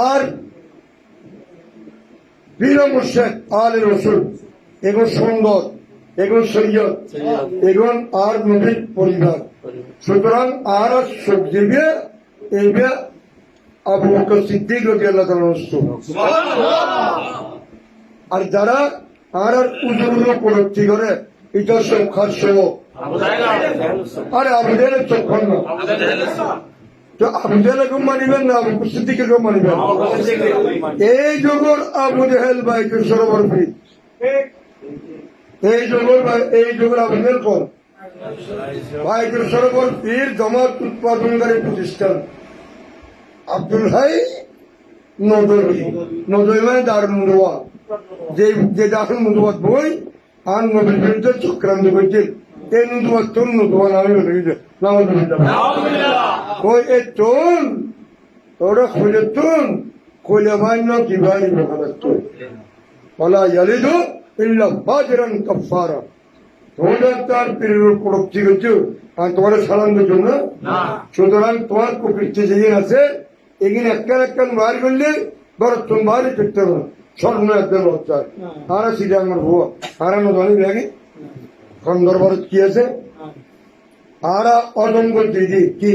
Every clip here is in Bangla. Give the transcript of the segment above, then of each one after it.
আর বীর মুর্শেদ আলে রসুল এগুলো সঙ্গত, এগুলো সৈয়দ, এগুলো আর নবীর পরিবার। সুতরাং আর সবজি এইবে আবু বকর সিদ্দিক রাদিয়াল্লাহু তাআলা। আর যারা আর উজুর উপলব্ধি করে এটা সব খাদ্য আরে আবু জাহেলের চক্ষণ না, তো আবু জাহেলকেও মানিবেন না আবু বকর সিদ্দিককেও মানিবেন। এই যুগের আবু জাহেল বাইতুল সরোবর পীর, এই যুগের আবু জাহেল কোন? বাইতুল সরোবর পীর জামাত উৎপাদনকারী প্রতিষ্ঠান আব্দুল হাই নদভী, নদভী মানে দারুল মুদওয়া, যে দারুল মুদওয়াত বই আর নবীর বিরুদ্ধে চক্রান্ত করছে। এই নদুয়া তোর নদুয়া নামে বলে গেছে কই এ তোন ওরা খুঁজে তুন খুলে ভাই না কি ভাই বলা ইয়ালিদ ইল্লা ফাজিরান কাফারা। তোমাদের তার পীরের প্রতি করছো আর তোমার সালাম দিচ্ছ না। সুতরাং তোমার প্রকৃতি যেদিন আছে এগিন একখান বার করলে বড় তুমি বাড়ি করতে হবে স্বর্ণ একদম হচ্ছে আর সিটে আমার ভুয়া আর নদী লাগে দরবারত কি আছে আর অজঙ্গ দিদি কি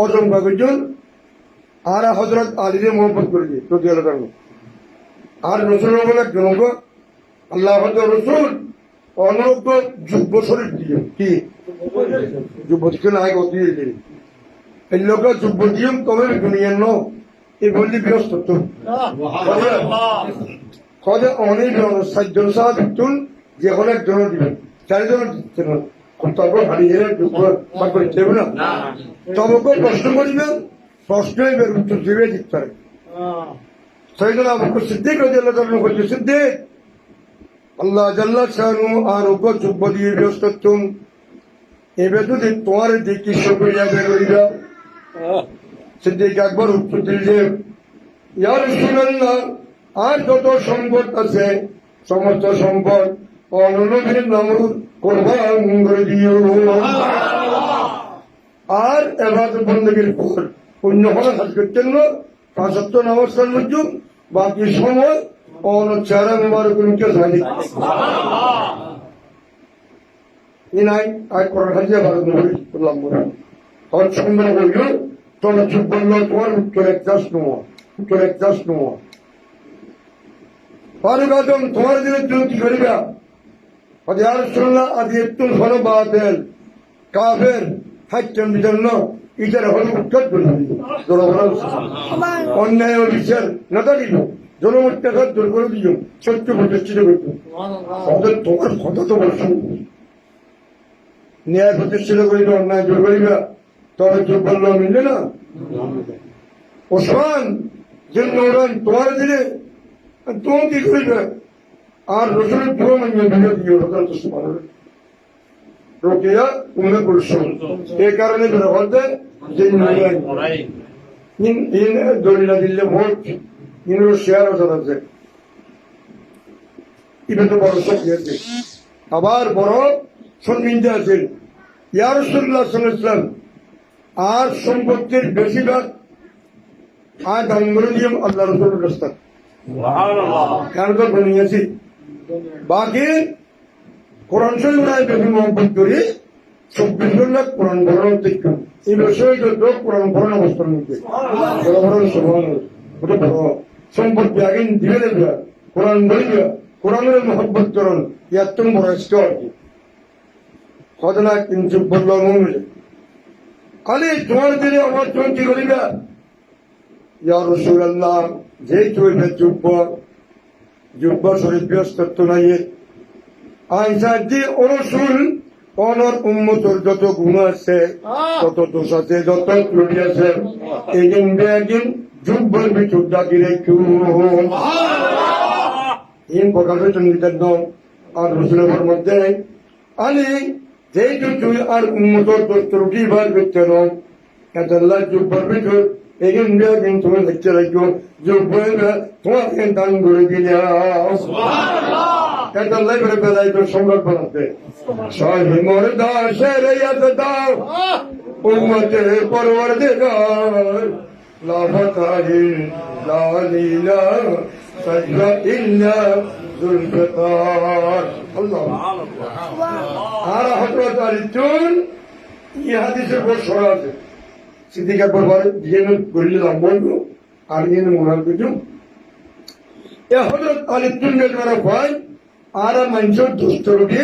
অজঙ্গ করছেন আর হজরত আলীরে মোহাম্মদ করে দিয়ে তো দিয়ে আর রসুল বলে জনক আল্লাহ রসুল অনর্গ যুব শরীর দিয়ে কি যুবতীকে নাই গতি দিয়ে এই লোক যুব দিয়ে তবে দুনিয়ার ন এই বললি বৃহস্প কদে অনেক সাতজন সাহা দিতুন যে কোনো একজন দিবেন চারিজন দিচ্ছেন তারপর হারিয়ে বার করে দেবে না তবকে প্রশ্ন করিবেন প্রশ্নই বের উত্তর দিবে দিতে পারে। সৈয়দ আবু বকর সিদ্দিক রাদিয়াল্লাহু তাআলা বলছে সিদ্দিক আল্লাহ জাল্লা শানু আর উগ্র যুব দিয়ে বৃহস্পতি এবে যদি তোমার দেখি সরিয়া বের হইবা সিদ্দিক একবার উত্তর দিলে ইয়া রাসূলুল্লাহ আর যত সম্পদ আছে সমস্ত সম্পদ অননবীর নমরুদ কোরবান করে দিও আর ইবাদত বندگির পর পুণ্য ফল হাসিল করতেন না ৫ নামাজ মধ্যম বাকি সময় চেহারা মুবারককে জানি ইনাই আর কোরআন হাজিয়া ভারত নবী সাল্লাল্লাহু আলাইহি ওয়াসাল্লাম আর সুন্দর বলল তোমরা চুপ বললো তোমার উত্তর এক দাস নোয়া ফারুক আজম তোমার দিনে তুমি কি করিবা ইয়া রাসূলুল্লাহ আদি একটু ভালো বাতেল কাফের হাইতেন বিজন্য ইটার হল উত্তর বলবি অন্যায় ও বিচার না দিল জনমত্যাঘাত দূর করে দিল সত্য প্রতিষ্ঠিত করত তোমার কথা তো বলছ ন্যায় প্রতিষ্ঠিত করিল অন্যায় দূর করিবা তবে চুপ বললো মিলবে না। ওসমান যে নৌরান তোমার দিলে তুমি কি করিবে আর রসুলের দোয়া মানিয়ে ভিডিও দিও রোকেয়া উমে কুলসুম এই কারণে বের হতে যে দলিলা দিলে ভোট ইনর শেয়ার আছে এটা তো বড় শক্তি আছে আবার বড় সম্মিলিত আছেন ইয়া রাসূলুল্লাহ সাল্লাল্লাহু আলাইহি ওয়াসাল্লাম আর সম্পত্তির বেশিরভাগ আর দান করে দিয়ে আল্লাহ রসুলের রাস্তা কারণ তো বনিয়েছি বাকি কোরআন শরীফ বেশি মহব্বত করি ২৪ লাখ কোরআন ভরণ থেকে এই বিষয়ে যত কোরআন ভরণ অবস্থার মধ্যে সম্পত্তি আগে ধীরে দেবে কোরআন বলবে কোরআনের মহব্বত করুন ইয়ার তুমি বড় স্তর ঘটনা কিন্তু বলল মনে আরে তোমার দিনে আমার তুমি কি করিবা ইয়া রাসূলুল্লাহ যে চলবে যুব্ব শরীফ ব্যস্ত নাই আইসা যে রসুল অনর উম্মতর যত গুণ আছে তত দোষ আছে যত ত্রুটি আছে একদিন বেদিন যুব্বর ভিতর ডাকি রেখু ইন প্রকাশ চন্দ্রিত আর রসুলের মধ্যে আলি যেহেতু তুই আর উম্মতর দোষ ত্রুটি বার করতে নয় আল্লাহ যুব্বর ভিতর একদিন বেদিন তুমি দেখতে রাখো যুব্বর তোমাকে দান করে দিলে আল্লাহ করে বেলায় তোর সংকল্প আছে সহিমর দাসের দাও উম্মতে পরওয়ারদিগার لا فتح لا ليلا سجد إلا ذو الفقار الله আর হযরত আলীর এই হাদিসের পর সরাতে সিদ্দিক আকবর বলে যেন গরিলাম বলবো আর যেন মোনাল কিছু এ হযরত আলীর জন্য যারা হয় আর মানুষের দুষ্ট রোগে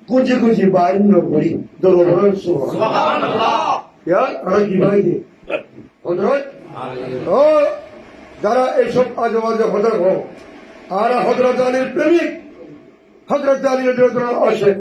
কুচি কুচি বাইন্য করি দরবার সুবহানাল্লাহ ইয়া আর কি ভাই হযরত ও যারা এইসব আজেবাজে হযরত হোক আর হযরত আলীর প্রেমিক হযরত আলী রাদিয়াল্লাহু তাআলা আসে